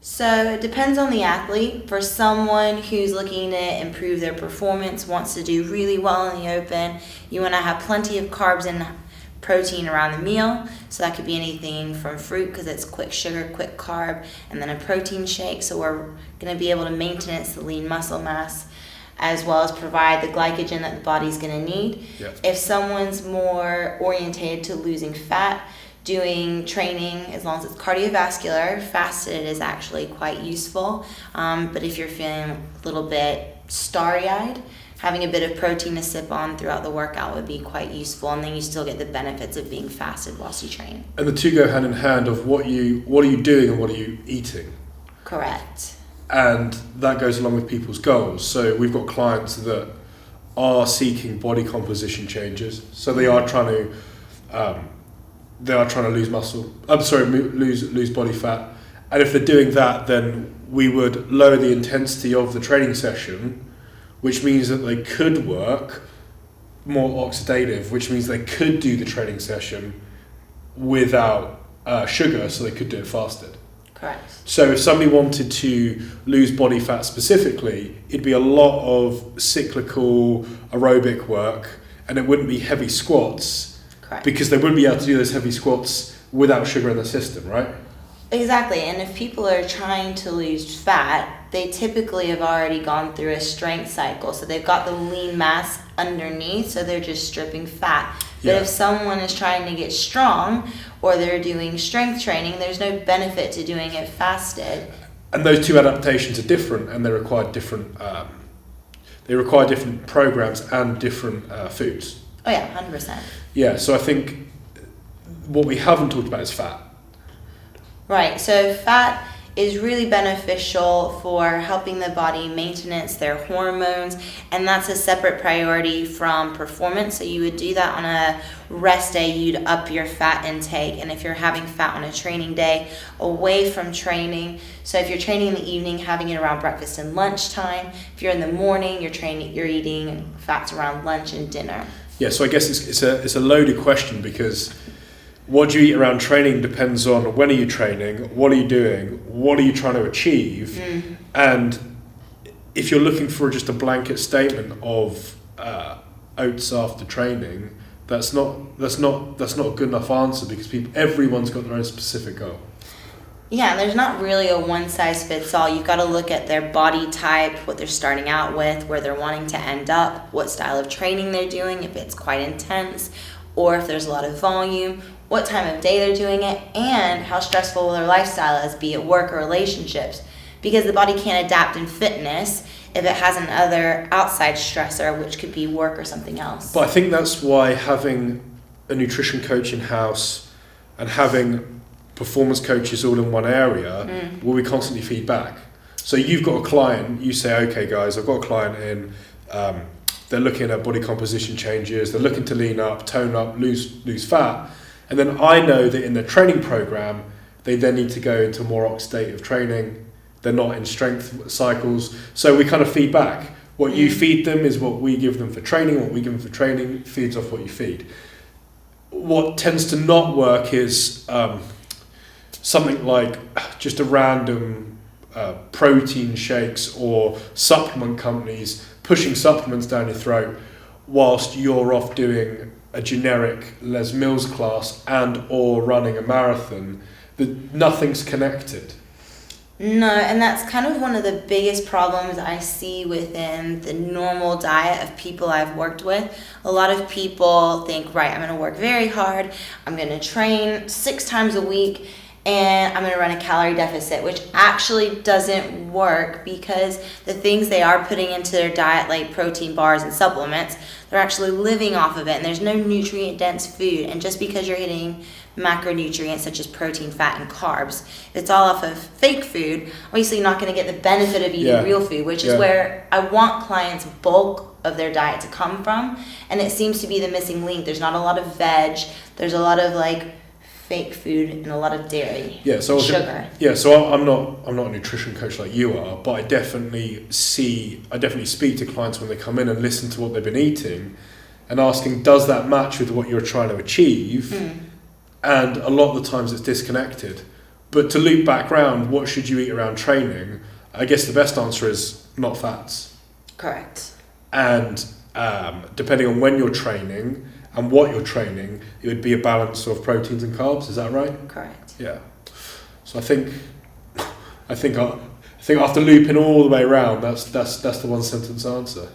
So it depends on the athlete. For someone who's looking to improve their performance, wants to do really well in the open, you want to have plenty of carbs and protein around the meal. So that could be anything from fruit, because it's quick sugar, quick carb, and then a protein shake. So we're going to be able to maintain the lean muscle mass, as well as provide the glycogen that the body's going to need. Yep. If someone's more orientated to losing fat, doing training, as long as it's cardiovascular, fasted is actually quite useful. But if you're feeling a little bit starry-eyed, having a bit of protein to sip on throughout the workout would be quite useful, and then you still get the benefits of being fasted whilst you train. And the two go hand in hand of what are you doing and what are you eating? Correct. And that goes along with people's goals. So we've got clients that are seeking body composition changes. So they are trying to lose muscle. Lose body fat. And if they're doing that, then we would lower the intensity of the training session, which means that they could work more oxidative, which means they could do the training session without sugar, so they could do it fasted. Correct. So if somebody wanted to lose body fat specifically, it'd be a lot of cyclical aerobic work, and it wouldn't be heavy squats. Correct. Because they wouldn't be able to do those heavy squats without sugar in the system, right? Exactly. And if people are trying to lose fat, they typically have already gone through a strength cycle. So they've got the lean mass underneath, so they're just stripping fat. But Yeah. if someone is trying to get strong, or they're doing strength training, there's no benefit to doing it fasted. And those two adaptations are different, and they require different programs and different foods. Oh yeah, 100%. Yeah, so I think what we haven't talked about is fat. Right, so fat is really beneficial for helping the body maintenance their hormones, and that's a separate priority from performance. So you would do that on a rest day, you'd up your fat intake, and if you're having fat on a training day, away from training. So if you're training in the evening, having it around breakfast and lunchtime. If you're in the morning, you're eating fats around lunch and dinner. Yeah, so I guess it's a loaded question, because what you eat around training depends on when are you training, what are you doing, what are you trying to achieve, and if you're looking for just a blanket statement of oats after training, that's not a good enough answer, because everyone's got their own specific goal. Yeah, there's not really a one-size-fits-all. You've got to look at their body type, what they're starting out with, where they're wanting to end up, what style of training they're doing, if it's quite intense, or if there's a lot of volume, what time of day they're doing it, and how stressful their lifestyle is, be it work or relationships. Because the body can't adapt in fitness if it has another outside stressor, which could be work or something else. But I think that's why having a nutrition coach in-house and having performance coaches all in one area, where we constantly feed back. So you've got a client, you say, okay guys, I've got a client in, they're looking at body composition changes, they're looking to lean up, tone up, lose fat. And then I know that in the training program, they then need to go into more oxidative training. They're not in strength cycles. So we kind of feed back. What you feed them is what we give them for training. What we give them for training feeds off what you feed. What tends to not work is something like just a random protein shakes or supplement companies pushing supplements down your throat whilst you're off doing a generic Les Mills class and or running a marathon. Nothing's connected. No, and that's kind of one of the biggest problems I see within the normal diet of people I've worked with. A lot of people think, right, I'm going to work very hard, I'm going to train 6 times a week, and I'm going to run a calorie deficit, which actually doesn't work, because the things they are putting into their diet, like protein bars and supplements, they're actually living off of it, and there's no nutrient-dense food. And just because you're hitting macronutrients such as protein, fat, and carbs, if it's all off of fake food, obviously you're not going to get the benefit of eating real food, which is where I want clients' bulk of their diet to come from, and it seems to be the missing link. There's not a lot of veg, there's a lot of fake food and a lot of dairy, sugar. So I'm not a nutrition coach like you are, but I definitely speak to clients when they come in and listen to what they've been eating and asking, does that match with what you're trying to achieve? And a lot of the times it's disconnected. But to loop back round, what should you eat around training? I guess the best answer is not fats. Correct. And depending on when you're training and what you're training, it would be a balance of proteins and carbs. Is that right? Correct. Yeah. So I think after looping all the way around, that's the one sentence answer.